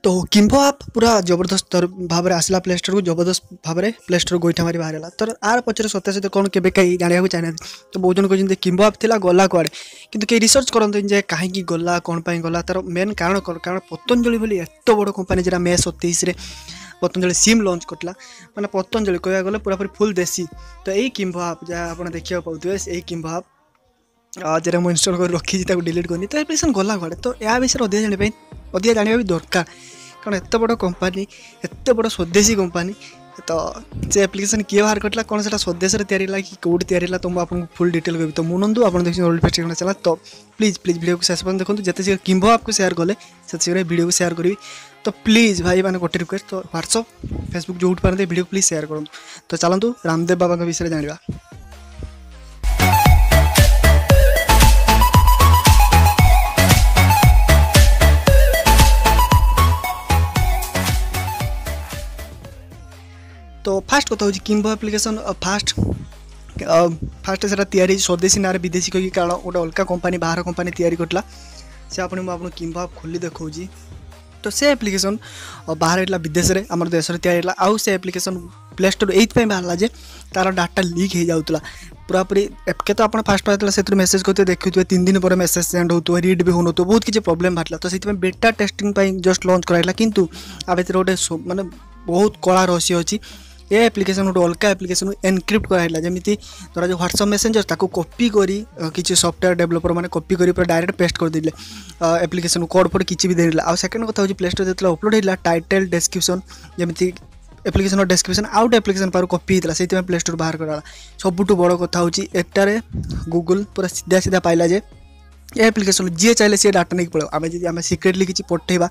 तो किम्भो आप पूरा जबरदस्त भाव में आसला प्ले स्टोर को जबरदस्त भाव में प्ले स्टोर गोईठा मारी बाहर तो आर पचर सत्यासत्य कौन के कहीं जाना चाहिए तो बहुत जन कहते किम्भो आप थिला गला कुआड़े किंतु कई रिसर्च करते जे कहीं गला कौन पाई गला तार मेन कारण कौन कारण पतंजलि बोली एत बड़ कंपानी जरा मे 27 पतंजलि सिम लॉन्च करला माने पतंजलि कह गले पूरापूरी फुल देसी तो यही किम्भो आप जहाँ आप देखा पाते यही किम्भो आप जरा मुझे इनस्टॉल कर रखी डिलीट करनी तो एप्लिकेशन गला कुआड़े तो या विषय अधिक जाना भी दरकार कारण एत बड़ कंपानी एत बड़ स्वदेशी कंपानी तो से एप्लिकेशन किए बाहर करला कौन से स्वदेश या कि कौटी या तो आपको फुल डिटेल करी तो मुनंदु आप देखिए ओल्ड फेस्टिवल चला तो प्लीज प्लीज वीडियो को शेष पर्यटन देखो जिते शीघ्र किम्भो आपको शेयर कले से शीघ्र वीडियो को शेयर करी तो प्लीज भाई मैंने गोटे रिक्वेस्ट तो व्हाट्सअप फेसबुक जो पारते वीडियो प्लीज शेयर करूँ तो चलतु रामदेव बाबा विषय जाना। तो फास्ट कथा हूँ किम्भो एप्लिकेशन फास्ट से तैयारी स्वदेशी ना विदेशी कही कारण गोटे अलग कंपानी बाहर कंपानी तैयारी करला से आपको किम्भो आप खोली देखा तो से एप्लिकेशन बाहर होता विदेश में आम देश में तैयारी आउ से एप्लिकेशन प्ले स्टोर ये बाहर जे तार डाटा लीक हो जाऊला पूरापूरी एपके तो आप फास्ट पाता से मेसेज करते देखुए 3 दिन पर मेसेज सेंड हो रीड भी हो बहुत किसी प्रोब्लेम बाहर तो से बेटा टेस्टिंग जस्ट लॉन्च कराइला किंतु आ भर गोटे माने बहुत कला रहस्य अच्छी ये एप्लिकेशन गोटे अलग एप्लिकेशन एनक्रिप्ट कराइला जमी धरा जो व्हाट्सअप मेसेंजर ताको कॉपी करी किसी सॉफ्टवेयर डेवलपर मैंने कॉपी करी पूरा डायरेक्ट पेस्ट कर देले एप्लिकेशन कोड फोड किसी भी देला आ सेकंड कथा हो प्ले स्टोर जो अपलोड होता टाइटल डिस्क्रिप्शन जमी एप्लिकेशन डिस्क्रिप्शन आउट एप्लिकेशन पार कॉपी होता से प्ले स्टोर बाहर करा सबुठ बड़ कथा होची एटारे गूगल पूरा सीधा सीधा पाइला जे ये एप्लिकेशन जी चाहिए सी डाटा नहीं पड़ो आम सिक्रेटली किसी पठेबा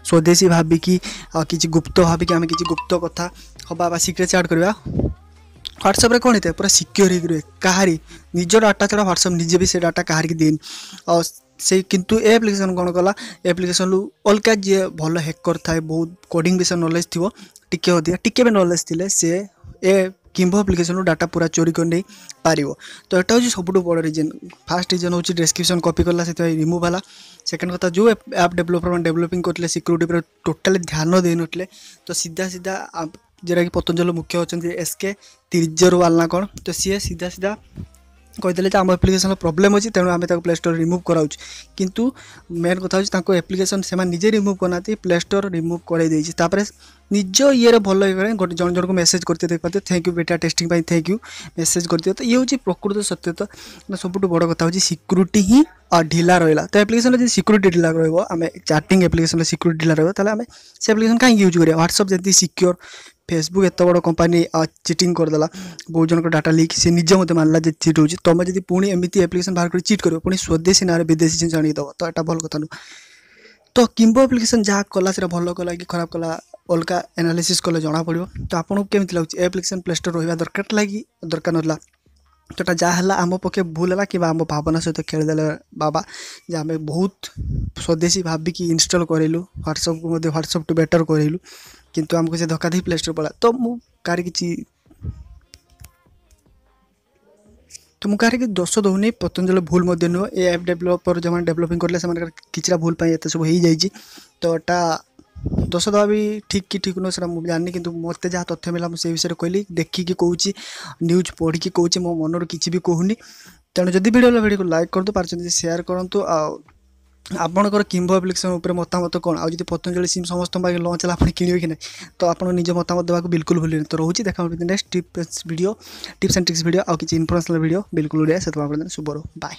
स्वदेशी भाविकी किसी गुप्त भाविकी आम किसी गुप्त कथा हवा सिक्रेट चैट करवा व्हाट्सएप कौन होता है पूरा सिक्योर हो कहारी निज डाटा छड़ा व्हाट्सएप निजे भी से डाटा कहार की देनी और से किंतु ए एप्लिकेशन कौन कला एप्लिकेशन अलग जी भल हैकर थाए बहुत कोडिंग विषय नॉलेज थी टिके अधिका टिके भी नॉलेज थी से ए किम्भो एप्लिकेशन डाटा पूरा चोरी कर नहीं पार तो यहाँ हूँ सब बड़ रिजन फास्ट रिजन हूँ डिस्क्रिप्शन कॉपी करला से रिमूव है सेकंड कथा जो ऐप डेवलपर मैंने डेवलपिंग करते सिक्यूरीटी पर टोटाली ध्यान दे नथिले तो सीधा सीधा जोटा कि पतंजलि मुख्य अच्छा 𝐓𝐴 कौन तो सी सीधा सीधा कहीदे आम एप्लिकेशन प्रोब्लेम अच्छी तेणु आम प्ले स्टोर रिमूव कराऊँ किंतु मेन कथा हूँ एप्लिकेशन से निजे रिमूव करना प्ले स्टोर रिमूव कर निज ये भल गोटे जन जन को मेसेज करते देख पाते थैंक यू बेटा टेस्टिंग थैंक यू मेसेज करते तो ये हूँ प्रकृत सत्यता सबुठ बड़ कथा हूँ सिक्यूरीटी ही ढिला रहा तो एप्लिकेशन जो सिक्यूरीटी ढिला रहा चैटिंग एप्लिकेशन सिक्यूरीटी ढिला रहा से एप्लिकेशन कहीं यूज करें व्हाट्सअप जैसे सिक्योर फेसबुक एत बड़ कंपानी चिटिंग करदेला बहुत जन डाटा लीक से निजे मत मानला जे चिट हो तुम जब पुणी एमती एप्लिकेशन बाहर कर चिट कर पुणी स्वदेशी ना विदेशी जिन जानीदेव तो यहाँ भल कथा नुह तो किम्भो एप्लिकेशन जहाँ कला से भल कला कि खराब कला अलग एनालिसिस कले जना पड़ो तो आपको केमी लगे एप्लिकेशन प्ले स्टोर रहा दरकार लगी दरकार ना तो जहाँ आम पक्षे भूल है कि आम भावना सहित खेलीदे बाबा जे आम बहुत स्वदेशी भाविकी इनस्टॉल करेलु व्हाट्सअप को व्हाट्सअप टू बेटर करेलु किंतु आमको से धक्का दे प्ले स्टोर पड़ा तो मुझे कि दोष दौनी पतंजलि भूल नुह ये ऐप डेवलपर जो डेवलपिंग करले किसी भूल एत सब हो जाए तो यहाँ दोष दवा भी ठीक कि ठीक नुह मुझे जानी कि मत जहाँ तथ्य मिला मुझे विषय कहली देखिकी कौची न्यूज पढ़ी कौची मो मनर किसी भी कहूनी तेणु जब वीडियो को लाइक कर दो पार्टी शेयर करूँ आपणकर किम्भो एप्लिकेशन उपर मतामत कौन आज पतंजलि सिम समस्त लॉन्च है आपने किणवे कि ना तो आप निज मतामत देवाक बिल्कुल भूल तो रोचे देखा next tips and tricks video आउ किसी इन्फॉर्मेशनल वीडियो बिल्कुल से शुभ बाय।